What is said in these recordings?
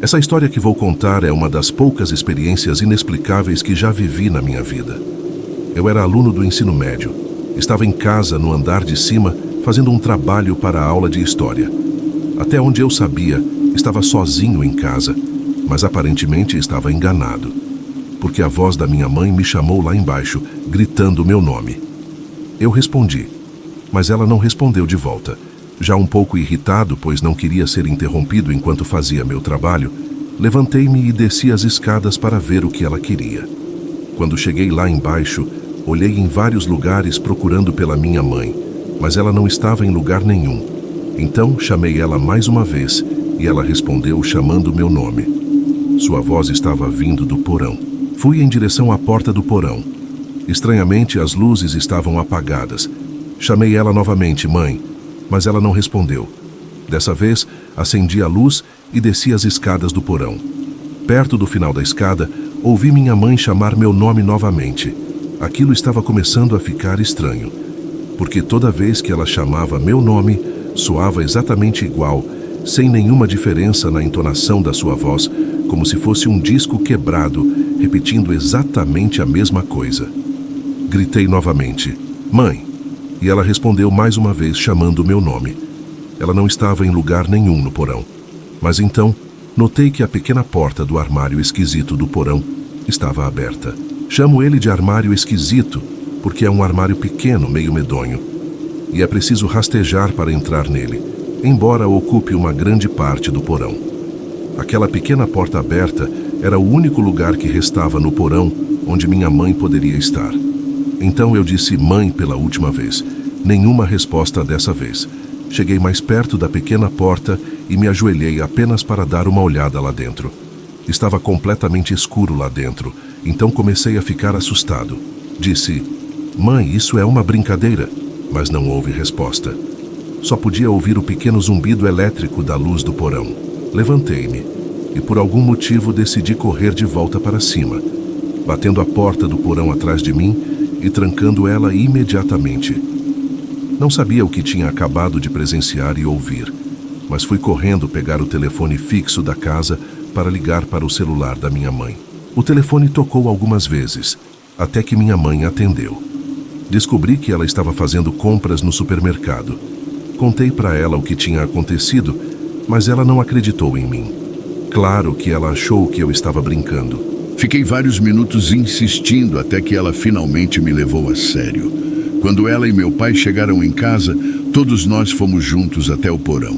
Essa história que vou contar é uma das poucas experiências inexplicáveis que já vivi na minha vida. Eu era aluno do ensino médio. Estava em casa, no andar de cima, fazendo um trabalho para a aula de história. Até onde eu sabia, estava sozinho em casa, mas aparentemente estava enganado, porque a voz da minha mãe me chamou lá embaixo, gritando meu nome. Eu respondi, mas ela não respondeu de volta. Já um pouco irritado, pois não queria ser interrompido enquanto fazia meu trabalho, levantei-me e desci as escadas para ver o que ela queria. Quando cheguei lá embaixo, olhei em vários lugares procurando pela minha mãe, mas ela não estava em lugar nenhum. Então chamei ela mais uma vez e ela respondeu chamando meu nome. Sua voz estava vindo do porão. Fui em direção à porta do porão. Estranhamente, as luzes estavam apagadas. Chamei ela novamente, mãe, mas ela não respondeu. Dessa vez, acendi a luz e desci as escadas do porão. Perto do final da escada, ouvi minha mãe chamar meu nome novamente. Aquilo estava começando a ficar estranho, porque toda vez que ela chamava meu nome, soava exatamente igual, sem nenhuma diferença na entonação da sua voz, como se fosse um disco quebrado, repetindo exatamente a mesma coisa. Gritei novamente, mãe, e ela respondeu mais uma vez chamando meu nome. Ela não estava em lugar nenhum no porão, mas então notei que a pequena porta do armário esquisito do porão estava aberta. Chamo ele de armário esquisito, porque é um armário pequeno, meio medonho, e é preciso rastejar para entrar nele, embora ocupe uma grande parte do porão. Aquela pequena porta aberta era o único lugar que restava no porão onde minha mãe poderia estar. Então eu disse mãe pela última vez. Nenhuma resposta dessa vez. Cheguei mais perto da pequena porta e me ajoelhei apenas para dar uma olhada lá dentro. Estava completamente escuro lá dentro, então comecei a ficar assustado. Disse, mãe, isso é uma brincadeira, mas não houve resposta. Só podia ouvir o pequeno zumbido elétrico da luz do porão. Levantei-me e por algum motivo decidi correr de volta para cima, batendo a porta do porão atrás de mim e trancando ela imediatamente. Não sabia o que tinha acabado de presenciar e ouvir, mas fui correndo pegar o telefone fixo da casa para ligar para o celular da minha mãe. O telefone tocou algumas vezes, até que minha mãe atendeu. Descobri que ela estava fazendo compras no supermercado. Contei para ela o que tinha acontecido, mas ela não acreditou em mim. Claro que ela achou que eu estava brincando. Fiquei vários minutos insistindo até que ela finalmente me levou a sério. Quando ela e meu pai chegaram em casa, todos nós fomos juntos até o porão.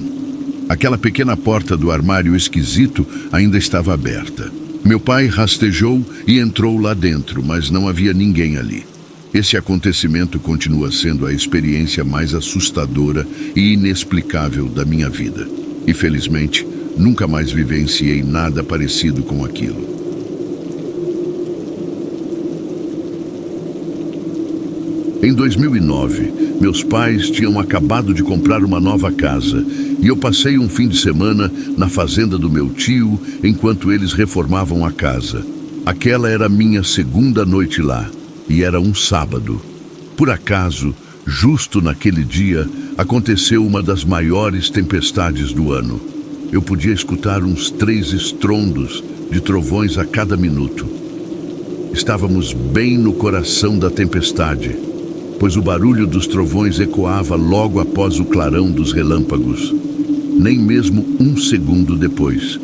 Aquela pequena porta do armário esquisito ainda estava aberta. Meu pai rastejou e entrou lá dentro, mas não havia ninguém ali. Esse acontecimento continua sendo a experiência mais assustadora e inexplicável da minha vida. E felizmente, nunca mais vivenciei nada parecido com aquilo. Em 2009, meus pais tinham acabado de comprar uma nova casa e eu passei um fim de semana na fazenda do meu tio enquanto eles reformavam a casa. Aquela era minha segunda noite lá e era um sábado. Por acaso, justo naquele dia, aconteceu uma das maiores tempestades do ano. Eu podia escutar uns 3 estrondos de trovões a cada minuto. Estávamos bem no coração da tempestade, pois o barulho dos trovões ecoava logo após o clarão dos relâmpagos, nem mesmo um segundo depois.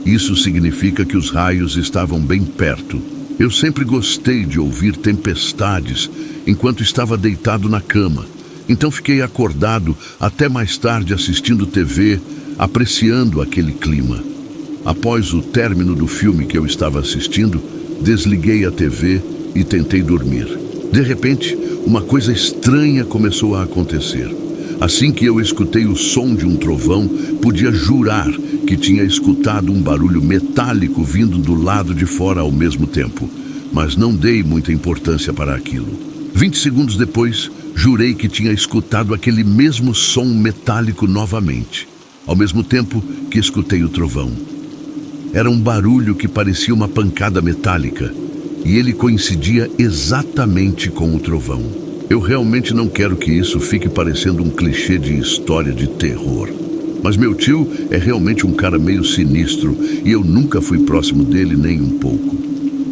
Isso significa que os raios estavam bem perto. Eu sempre gostei de ouvir tempestades enquanto estava deitado na cama, então fiquei acordado até mais tarde assistindo TV, apreciando aquele clima. Após o término do filme que eu estava assistindo, desliguei a TV e tentei dormir. De repente, uma coisa estranha começou a acontecer. Assim que eu escutei o som de um trovão, podia jurar que tinha escutado um barulho metálico vindo do lado de fora ao mesmo tempo, mas não dei muita importância para aquilo. 20 segundos depois, jurei que tinha escutado aquele mesmo som metálico novamente, ao mesmo tempo que escutei o trovão. Era um barulho que parecia uma pancada metálica, e ele coincidia exatamente com o trovão. Eu realmente não quero que isso fique parecendo um clichê de história de terror, Mas meu tio é realmente um cara meio sinistro e eu nunca fui próximo dele nem um pouco.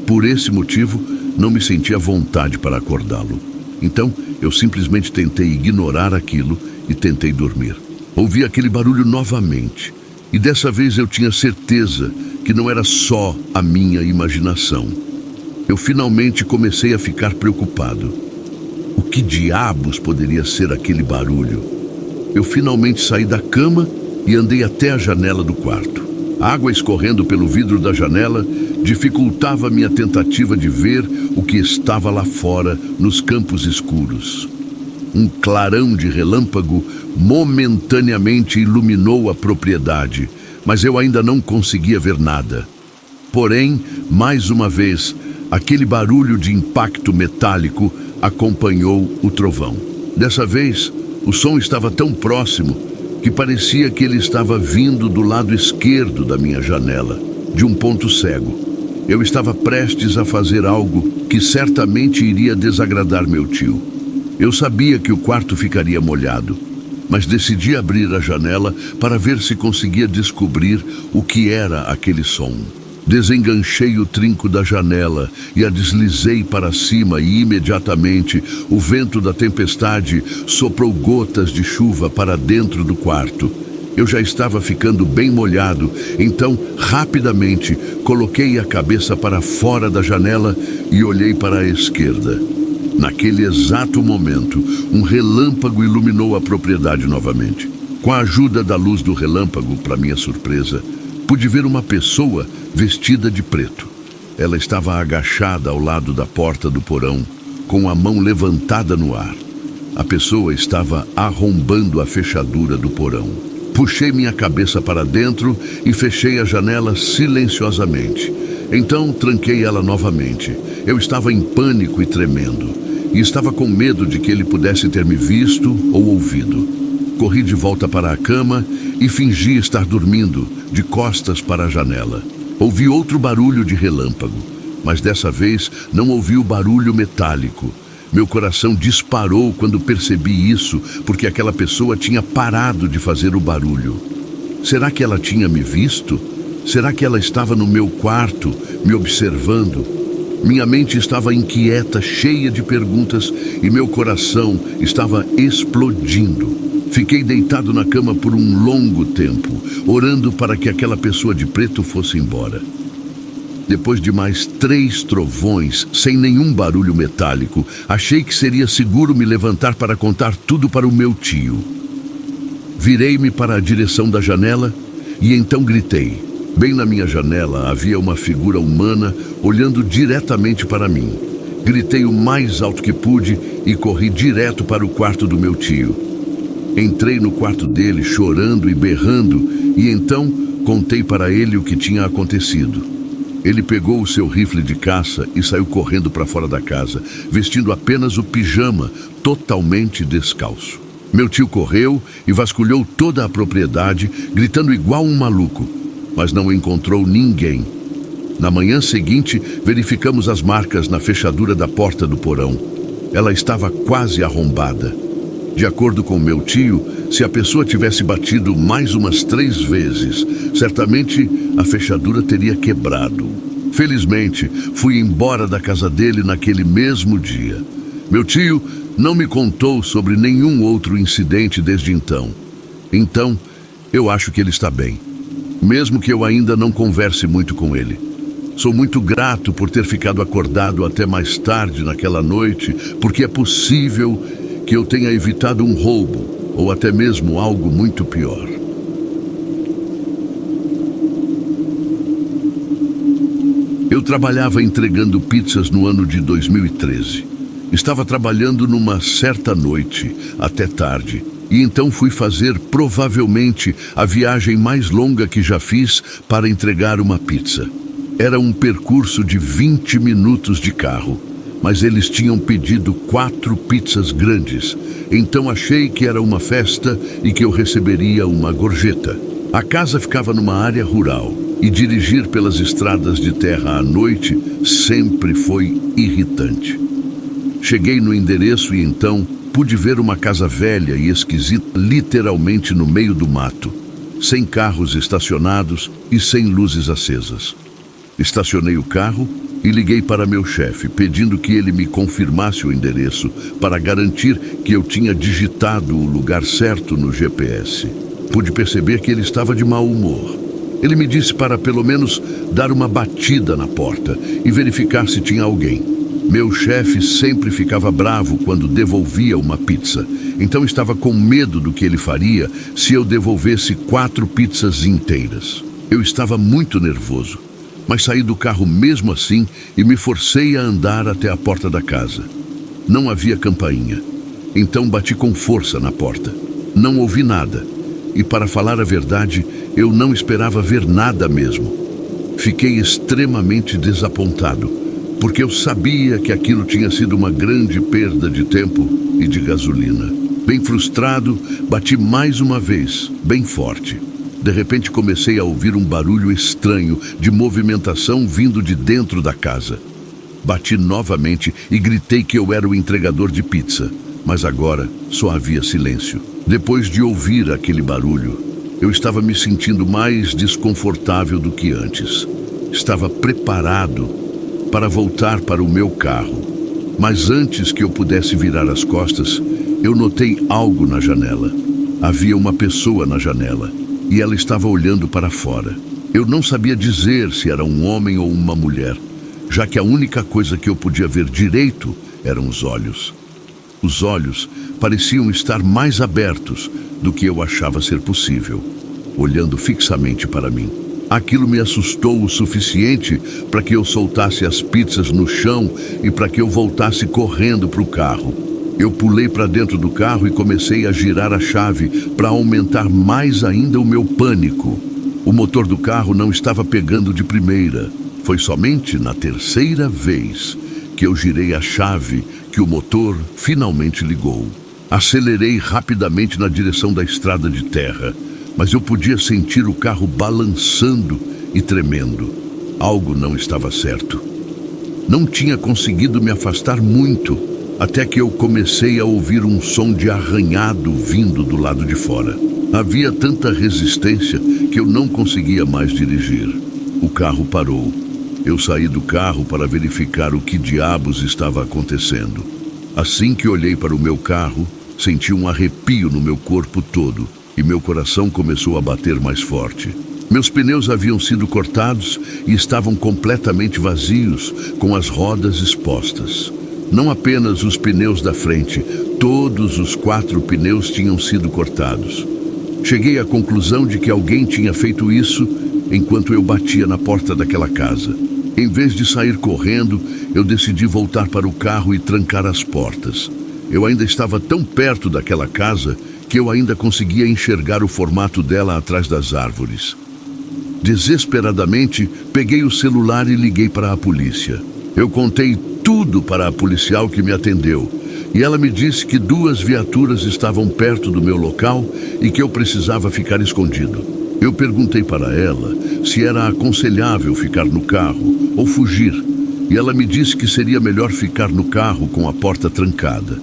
Por esse motivo, não me senti à vontade para acordá-lo. Então, eu simplesmente tentei ignorar aquilo e tentei dormir. Ouvi aquele barulho novamente. E dessa vez eu tinha certeza que não era só a minha imaginação. Eu finalmente comecei a ficar preocupado. O que diabos poderia ser aquele barulho? Eu finalmente saí da cama e andei até a janela do quarto. A água escorrendo pelo vidro da janela dificultava minha tentativa de ver o que estava lá fora nos campos escuros. Um clarão de relâmpago momentaneamente iluminou a propriedade, mas eu ainda não conseguia ver nada. Porém, mais uma vez, aquele barulho de impacto metálico acompanhou o trovão. Dessa vez, o som estava tão próximo que parecia que ele estava vindo do lado esquerdo da minha janela, de um ponto cego. Eu estava prestes a fazer algo que certamente iria desagradar meu tio. Eu sabia que o quarto ficaria molhado, mas decidi abrir a janela para ver se conseguia descobrir o que era aquele som. Desenganchei o trinco da janela e a deslizei para cima e imediatamente o vento da tempestade soprou gotas de chuva para dentro do quarto. Eu já estava ficando bem molhado, então rapidamente coloquei a cabeça para fora da janela e olhei para a esquerda. Naquele exato momento, um relâmpago iluminou a propriedade novamente. Com a ajuda da luz do relâmpago, para minha surpresa, pude ver uma pessoa vestida de preto. Ela estava agachada ao lado da porta do porão, com a mão levantada no ar. A pessoa estava arrombando a fechadura do porão. Puxei minha cabeça para dentro e fechei a janela silenciosamente. Então tranquei ela novamente. Eu estava em pânico e tremendo, e estava com medo de que ele pudesse ter me visto ou ouvido. Corri de volta para a cama e fingi estar dormindo, de costas para a janela. Ouvi outro barulho de relâmpago, mas dessa vez não ouvi o barulho metálico. Meu coração disparou quando percebi isso, porque aquela pessoa tinha parado de fazer o barulho. Será que ela tinha me visto? Será que ela estava no meu quarto, me observando? Minha mente estava inquieta, cheia de perguntas, e meu coração estava explodindo. Fiquei deitado na cama por um longo tempo, orando para que aquela pessoa de preto fosse embora. Depois de mais 3 trovões, sem nenhum barulho metálico, achei que seria seguro me levantar para contar tudo para o meu tio. Virei-me para a direção da janela e então gritei. Bem na minha janela havia uma figura humana olhando diretamente para mim. Gritei o mais alto que pude e corri direto para o quarto do meu tio. Entrei no quarto dele chorando e berrando e então contei para ele o que tinha acontecido. Ele pegou o seu rifle de caça e saiu correndo para fora da casa, vestindo apenas o pijama, totalmente descalço. Meu tio correu e vasculhou toda a propriedade, gritando igual um maluco, mas não encontrou ninguém. Na manhã seguinte, verificamos as marcas na fechadura da porta do porão. Ela estava quase arrombada. De acordo com meu tio, se a pessoa tivesse batido mais umas 3 vezes, certamente a fechadura teria quebrado. Felizmente, fui embora da casa dele naquele mesmo dia. Meu tio não me contou sobre nenhum outro incidente desde então. Então, eu acho que ele está bem, mesmo que eu ainda não converse muito com ele. Sou muito grato por ter ficado acordado até mais tarde naquela noite, porque é possível que eu tenha evitado um roubo, ou até mesmo algo muito pior. Eu trabalhava entregando pizzas no ano de 2013. Estava trabalhando numa certa noite, até tarde, e então fui fazer provavelmente a viagem mais longa que já fiz para entregar uma pizza. Era um percurso de 20 minutos de carro, mas eles tinham pedido 4 pizzas grandes, então achei que era uma festa e que eu receberia uma gorjeta. A casa ficava numa área rural, e dirigir pelas estradas de terra à noite sempre foi irritante. Cheguei no endereço e então pude ver uma casa velha e esquisita literalmente no meio do mato. sem carros estacionados e sem luzes acesas. Estacionei o carro e liguei para meu chefe, pedindo que ele me confirmasse o endereço para garantir que eu tinha digitado o lugar certo no GPS. Pude perceber que ele estava de mau humor. Ele me disse para pelo menos dar uma batida na porta e verificar se tinha alguém. Meu chefe sempre ficava bravo quando devolvia uma pizza, então estava com medo do que ele faria se eu devolvesse 4 pizzas inteiras. Eu estava muito nervoso, mas saí do carro mesmo assim e me forcei a andar até a porta da casa. Não havia campainha, então bati com força na porta. Não ouvi nada, e para falar a verdade, eu não esperava ver nada mesmo. Fiquei extremamente desapontado, porque eu sabia que aquilo tinha sido uma grande perda de tempo e de gasolina. Bem frustrado, bati mais uma vez, bem forte. De repente comecei a ouvir um barulho estranho de movimentação vindo de dentro da casa. Bati novamente e gritei que eu era o entregador de pizza, mas agora só havia silêncio. Depois de ouvir aquele barulho, eu estava me sentindo mais desconfortável do que antes. Estava preparado para voltar para o meu carro, mas antes que eu pudesse virar as costas, eu notei algo na janela. Havia uma pessoa na janela e ela estava olhando para fora. Eu não sabia dizer se era um homem ou uma mulher, já que a única coisa que eu podia ver direito eram os olhos. Os olhos pareciam estar mais abertos do que eu achava ser possível, olhando fixamente para mim. Aquilo me assustou o suficiente para que eu soltasse as pizzas no chão e para que eu voltasse correndo para o carro. Eu pulei para dentro do carro e comecei a girar a chave para aumentar mais ainda o meu pânico. O motor do carro não estava pegando de primeira. Foi somente na terceira vez que eu girei a chave que o motor finalmente ligou. Acelerei rapidamente na direção da estrada de terra, mas eu podia sentir o carro balançando e tremendo. Algo não estava certo. Não tinha conseguido me afastar muito, até que eu comecei a ouvir um som de arranhado vindo do lado de fora. Havia tanta resistência que eu não conseguia mais dirigir. O carro parou. Eu saí do carro para verificar o que diabos estava acontecendo. Assim que olhei para o meu carro, senti um arrepio no meu corpo todo e meu coração começou a bater mais forte. Meus pneus haviam sido cortados e estavam completamente vazios, com as rodas expostas. Não apenas os pneus da frente, todos os 4 pneus tinham sido cortados. Cheguei à conclusão de que alguém tinha feito isso enquanto eu batia na porta daquela casa. Em vez de sair correndo, eu decidi voltar para o carro e trancar as portas. Eu ainda estava tão perto daquela casa que eu ainda conseguia enxergar o formato dela atrás das árvores. Desesperadamente, peguei o celular e liguei para a polícia. Eu contei tudo para a policial que me atendeu, e ela me disse que 2 viaturas estavam perto do meu local e que eu precisava ficar escondido. Eu perguntei para ela se era aconselhável ficar no carro ou fugir, e ela me disse que seria melhor ficar no carro com a porta trancada.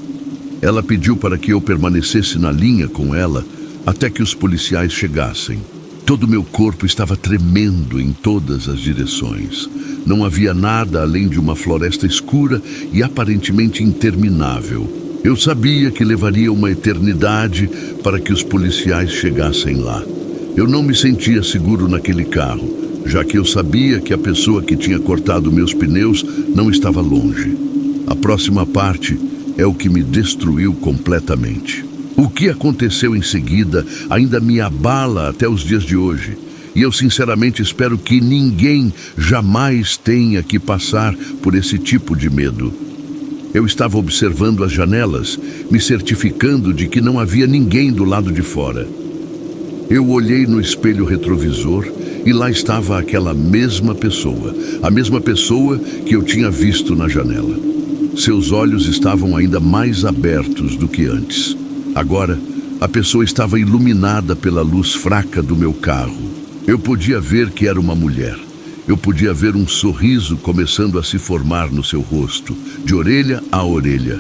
Ela pediu para que eu permanecesse na linha com ela até que os policiais chegassem. Todo o meu corpo estava tremendo em todas as direções. Não havia nada além de uma floresta escura e aparentemente interminável. Eu sabia que levaria uma eternidade para que os policiais chegassem lá. Eu não me sentia seguro naquele carro, já que eu sabia que a pessoa que tinha cortado meus pneus não estava longe. A próxima parte é o que me destruiu completamente. O que aconteceu em seguida ainda me abala até os dias de hoje. E eu sinceramente espero que ninguém jamais tenha que passar por esse tipo de medo. Eu estava observando as janelas, me certificando de que não havia ninguém do lado de fora. Eu olhei no espelho retrovisor e lá estava aquela mesma pessoa, a mesma pessoa que eu tinha visto na janela. Seus olhos estavam ainda mais abertos do que antes. Agora, a pessoa estava iluminada pela luz fraca do meu carro. Eu podia ver que era uma mulher. Eu podia ver um sorriso começando a se formar no seu rosto, de orelha a orelha.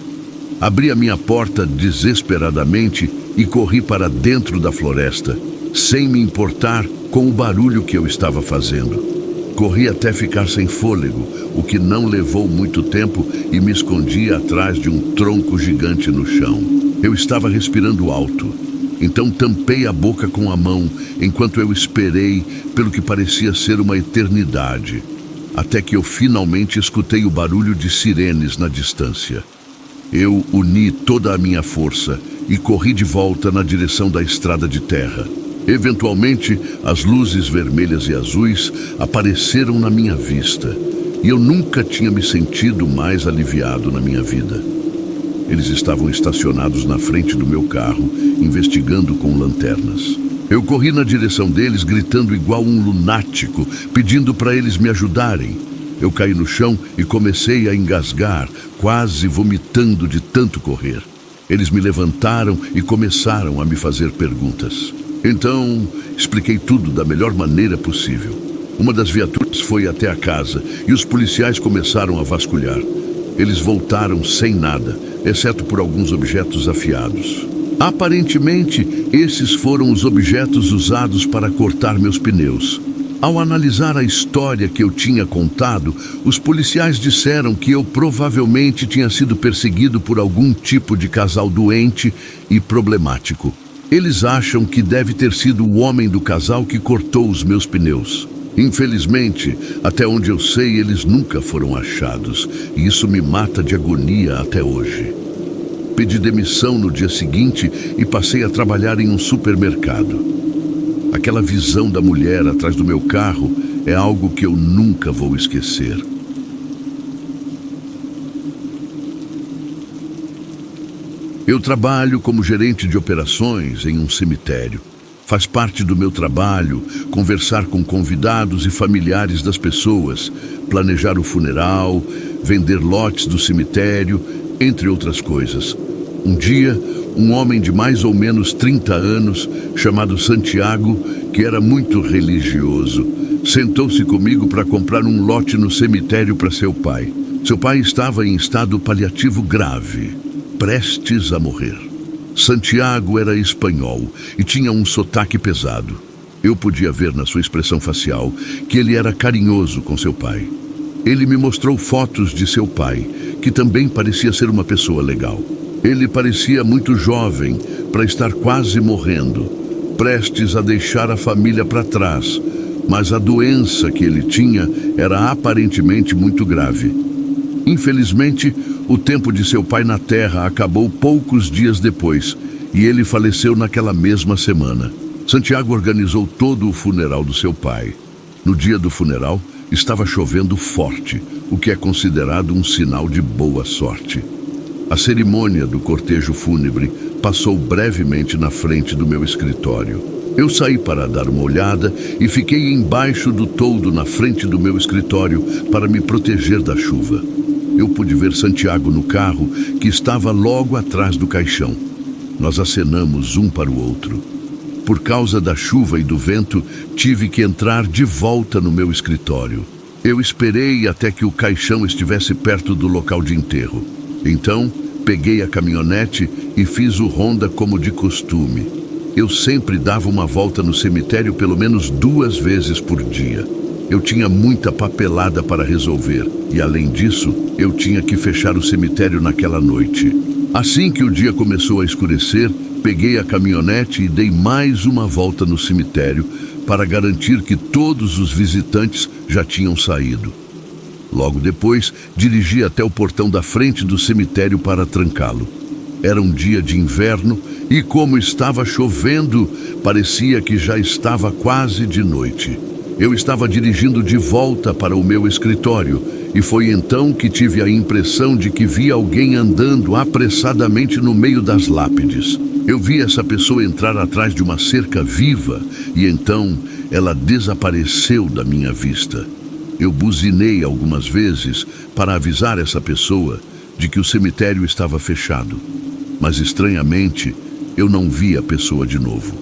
Abri a minha porta desesperadamente e corri para dentro da floresta, sem me importar com o barulho que eu estava fazendo. Corri até ficar sem fôlego, o que não levou muito tempo, e me escondi atrás de um tronco gigante no chão. Eu estava respirando alto, então tampei a boca com a mão enquanto eu esperei pelo que parecia ser uma eternidade, até que eu finalmente escutei o barulho de sirenes na distância. Eu uni toda a minha força e corri de volta na direção da estrada de terra. Eventualmente, as luzes vermelhas e azuis apareceram na minha vista, e eu nunca tinha me sentido mais aliviado na minha vida. Eles estavam estacionados na frente do meu carro, investigando com lanternas. Eu corri na direção deles, gritando igual um lunático, pedindo para eles me ajudarem. Eu caí no chão e comecei a engasgar, quase vomitando de tanto correr. Eles me levantaram e começaram a me fazer perguntas. Então, expliquei tudo da melhor maneira possível. Uma das viaturas foi até a casa e os policiais começaram a vasculhar. Eles voltaram sem nada, exceto por alguns objetos afiados. Aparentemente, esses foram os objetos usados para cortar meus pneus. Ao analisar a história que eu tinha contado, os policiais disseram que eu provavelmente tinha sido perseguido por algum tipo de casal doente e problemático. Eles acham que deve ter sido o homem do casal que cortou os meus pneus. Infelizmente, até onde eu sei, eles nunca foram achados, e isso me mata de agonia até hoje. Pedi demissão no dia seguinte e passei a trabalhar em um supermercado. Aquela visão da mulher atrás do meu carro é algo que eu nunca vou esquecer. Eu trabalho como gerente de operações em um cemitério. Faz parte do meu trabalho conversar com convidados e familiares das pessoas, planejar o funeral, vender lotes do cemitério, entre outras coisas. Um dia, um homem de mais ou menos 30 anos, chamado Santiago, que era muito religioso, sentou-se comigo para comprar um lote no cemitério para seu pai. Seu pai estava em estado paliativo grave, prestes a morrer. Santiago era espanhol e tinha um sotaque pesado. Eu podia ver na sua expressão facial que ele era carinhoso com seu pai. Ele me mostrou fotos de seu pai, que também parecia ser uma pessoa legal. Ele parecia muito jovem para estar quase morrendo, prestes a deixar a família para trás, mas a doença que ele tinha era aparentemente muito grave. Infelizmente, o tempo de seu pai na Terra acabou poucos dias depois, e ele faleceu naquela mesma semana. Santiago organizou todo o funeral do seu pai. No dia do funeral, estava chovendo forte, o que é considerado um sinal de boa sorte. A cerimônia do cortejo fúnebre passou brevemente na frente do meu escritório. Eu saí para dar uma olhada e fiquei embaixo do toldo na frente do meu escritório para me proteger da chuva. Eu pude ver Santiago no carro, que estava logo atrás do caixão. Nós acenamos um para o outro. Por causa da chuva e do vento, tive que entrar de volta no meu escritório. Eu esperei até que o caixão estivesse perto do local de enterro. Então, peguei a caminhonete e fiz o ronda como de costume. Eu sempre dava uma volta no cemitério pelo menos 2 vezes por dia. Eu tinha muita papelada para resolver e, além disso, eu tinha que fechar o cemitério naquela noite. Assim que o dia começou a escurecer, peguei a caminhonete e dei mais uma volta no cemitério para garantir que todos os visitantes já tinham saído. Logo depois, dirigi até o portão da frente do cemitério para trancá-lo. Era um dia de inverno e, como estava chovendo, parecia que já estava quase de noite. Eu estava dirigindo de volta para o meu escritório e foi então que tive a impressão de que vi alguém andando apressadamente no meio das lápides. Eu vi essa pessoa entrar atrás de uma cerca viva e então ela desapareceu da minha vista. Eu buzinei algumas vezes para avisar essa pessoa de que o cemitério estava fechado, mas estranhamente eu não vi a pessoa de novo.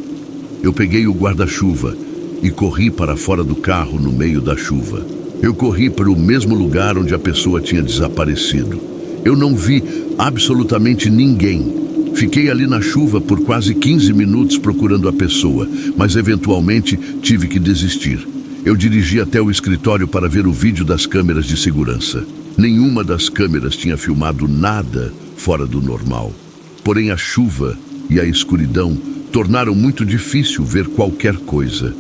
Eu peguei o guarda-chuva e corri para fora do carro no meio da chuva. Eu corri para o mesmo lugar onde a pessoa tinha desaparecido. Eu não vi absolutamente ninguém, Fiquei ali na chuva por quase 15 minutos procurando a pessoa, mas eventualmente tive que desistir. Eu dirigi até o escritório para ver o vídeo das câmeras de segurança. Nenhuma das câmeras tinha filmado nada fora do normal. Porém, a chuva e a escuridão tornaram muito difícil ver qualquer coisa.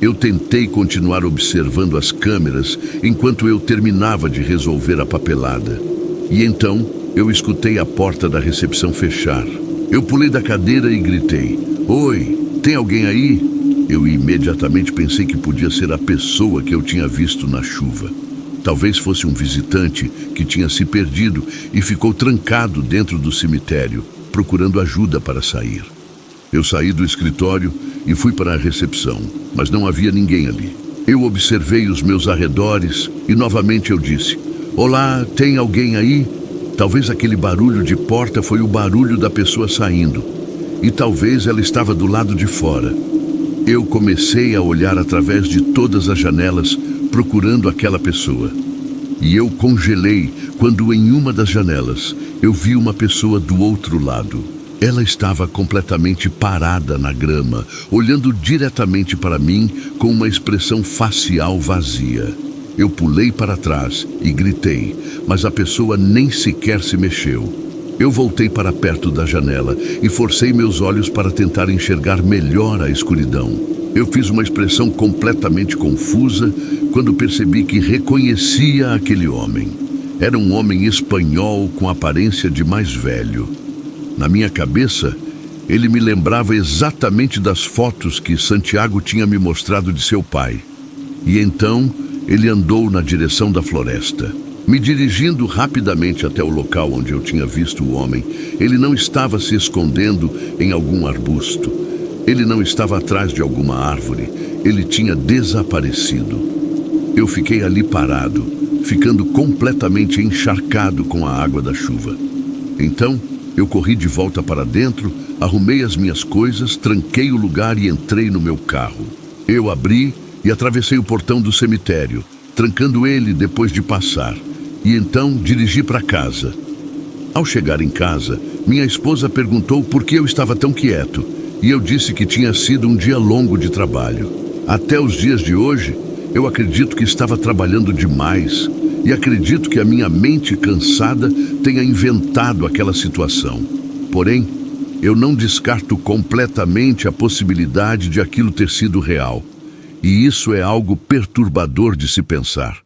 Eu tentei continuar observando as câmeras enquanto eu terminava de resolver a papelada. E então, eu escutei a porta da recepção fechar. Eu pulei da cadeira e gritei: "Oi, tem alguém aí?" Eu imediatamente pensei que podia ser a pessoa que eu tinha visto na chuva. Talvez fosse um visitante que tinha se perdido e ficou trancado dentro do cemitério, procurando ajuda para sair. Eu saí do escritório e fui para a recepção, mas não havia ninguém ali. Eu observei os meus arredores e novamente eu disse: "Olá, tem alguém aí?" Talvez aquele barulho de porta foi o barulho da pessoa saindo, e talvez ela estava do lado de fora. Eu comecei a olhar através de todas as janelas, procurando aquela pessoa. E eu congelei quando em uma das janelas eu vi uma pessoa do outro lado. Ela estava completamente parada na grama, olhando diretamente para mim com uma expressão facial vazia. Eu pulei para trás e gritei, mas a pessoa nem sequer se mexeu. Eu voltei para perto da janela e forcei meus olhos para tentar enxergar melhor a escuridão. Eu fiz uma expressão completamente confusa quando percebi que reconhecia aquele homem. Era um homem espanhol com aparência de mais velho. Na minha cabeça, ele me lembrava exatamente das fotos que Santiago tinha me mostrado de seu pai. E então, ele andou na direção da floresta. Me dirigindo rapidamente até o local onde eu tinha visto o homem, ele não estava se escondendo em algum arbusto. Ele não estava atrás de alguma árvore. Ele tinha desaparecido. Eu fiquei ali parado, ficando completamente encharcado com a água da chuva. Então, eu corri de volta para dentro, arrumei as minhas coisas, tranquei o lugar e entrei no meu carro. Eu abri e atravessei o portão do cemitério, trancando ele depois de passar. E então dirigi para casa. Ao chegar em casa, minha esposa perguntou por que eu estava tão quieto, e eu disse que tinha sido um dia longo de trabalho. Até os dias de hoje, eu acredito que estava trabalhando demais, e acredito que a minha mente cansada tenha inventado aquela situação. Porém, eu não descarto completamente a possibilidade de aquilo ter sido real, e isso é algo perturbador de se pensar.